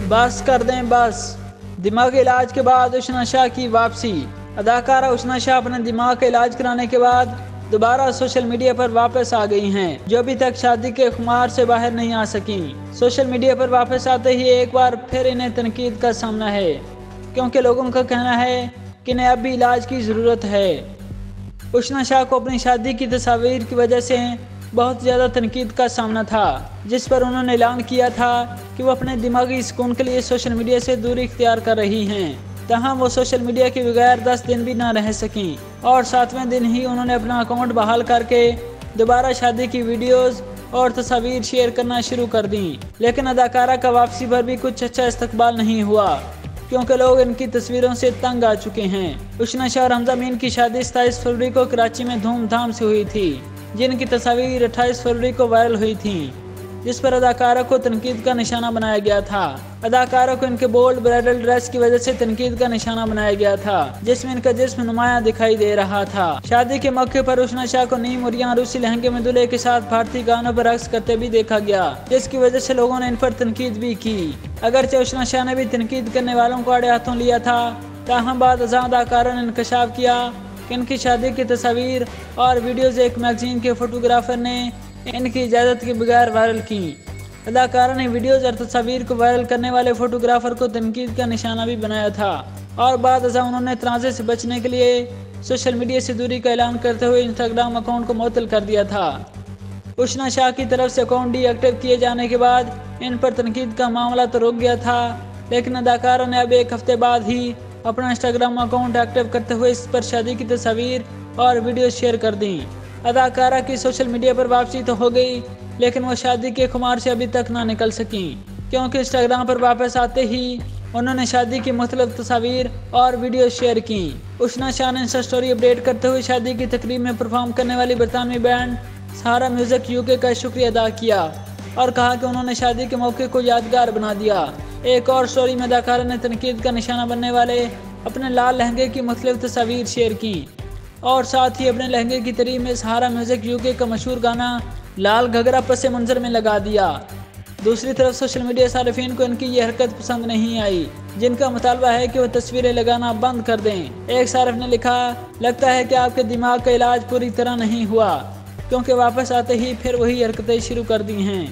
बस कर दें बस। दिमागी इलाज के बाद उष्णा शाह की वापसी। अदाकारा उष्णा शाह अपने दिमाग का इलाज कराने के बाद दोबारा सोशल मीडिया पर वापस आ गई हैं, जो अभी तक शादी के खुमार से बाहर नहीं आ सकी। सोशल मीडिया पर वापस आते ही एक बार फिर इन्हें तनकीद का सामना है, क्योंकि लोगों का कहना है कि इन्हें अब भी इलाज की ज़रूरत है। उष्णा शाह को अपनी शादी की तस्वीर की वजह से बहुत ज़्यादा तनकीद का सामना था, जिस पर उन्होंने ऐलान किया था कि वो अपने दिमागी सुकून के लिए सोशल मीडिया से दूरी इख्तियार कर रही हैं। तहम वो सोशल मीडिया के बगैर 10 दिन भी ना रह सकीं और 7वें दिन ही उन्होंने अपना अकाउंट बहाल करके दोबारा शादी की वीडियोस और तस्वीर शेयर करना शुरू कर दी। लेकिन अदाकारा का वापसी पर भी कुछ अच्छा इस्तकबाल नहीं हुआ, क्योंकि लोग इनकी तस्वीरों से तंग आ चुके हैं। उष्णा शाह और हमजा अमीन की शादी 27 फरवरी को कराची में धूमधाम से हुई थी, जिनकी तस्वीर 28 फरवरी को वायरल हुई थी, जिस पर अदाकारा को तनकीद का निशाना बनाया गया था। अदाकारा को इनके बोल्ड ब्राइडल ड्रेस की वजह से तनकीद का निशाना बनाया गया था, जिसमें इनका जिस्म नुमाया दिखाई दे रहा था। शादी के मौके पर उष्णा शाह को नीम और रूसी लहंगे में दूल्हे के साथ भारतीय गानों पर रक्स करते भी देखा गया, जिसकी वजह से लोगों ने इन पर तनकीद भी की। अगरचे उष्णा शाह ने भी तनकीद करने वालों को आड़े हाथों लिया था, ताहम बाद अदाकारा ने इंकशाफ किया कि इनकी शादी की तस्वीर और वीडियोज एक मैगजीन के फोटोग्राफर ने इनकी इजाज़त के बगैर वायरल की। अदाकारा ने वीडियोज और तस्वीर को वायरल करने वाले फोटोग्राफर को तनकीद का निशाना भी बनाया था और बाद उन्होंने तनाज़े से बचने के लिए सोशल मीडिया से दूरी का ऐलान करते हुए इंस्टाग्राम अकाउंट को मुअत्तल कर दिया था। उष्णा शाह की तरफ से अकाउंट डीएक्टिव किए जाने के बाद इन पर तनकीद का मामला तो रुक गया था, लेकिन अदाकारा ने अब एक हफ्ते बाद ही अपना इंस्टाग्राम अकाउंट एक्टिव करते हुए इस पर शादी की तस्वीर और वीडियो शेयर कर दी। अदाकारा की सोशल मीडिया पर वापसी तो हो गई, लेकिन वो शादी के खुमार से अभी तक ना निकल सकी, क्योंकि इंस्टाग्राम पर वापस आते ही उन्होंने शादी की मुख्तलिफ तस्वीर और वीडियो शेयर की। उष्णा शाह ने इंस्टा स्टोरी अपडेट करते हुए शादी की तकरीब में परफॉर्म करने वाली बरतानवी बैंड सहारा म्यूजिक यूके का शुक्रिया अदा किया और कहा कि उन्होंने शादी के मौके को यादगार बना दिया। एक और स्टोरी में अदाकारा ने तनकीद का निशाना बनने वाले अपने लाल लहंगे की मुख्तलिफ तस्वीर शेयर की और साथ ही अपने लहंगे की तरीब में सहारा म्यूजिक यूके का मशहूर गाना लाल घगरा पसे मंजर में लगा दिया। दूसरी तरफ सोशल मीडिया सारिफीन को इनकी ये हरकत पसंद नहीं आई, जिनका मुतालबा है कि वह तस्वीरें लगाना बंद कर दें। एक सारिफ ने लिखा, लगता है कि आपके दिमाग का इलाज पूरी तरह नहीं हुआ, क्योंकि वापस आते ही फिर वही हरकतें शुरू कर दी हैं।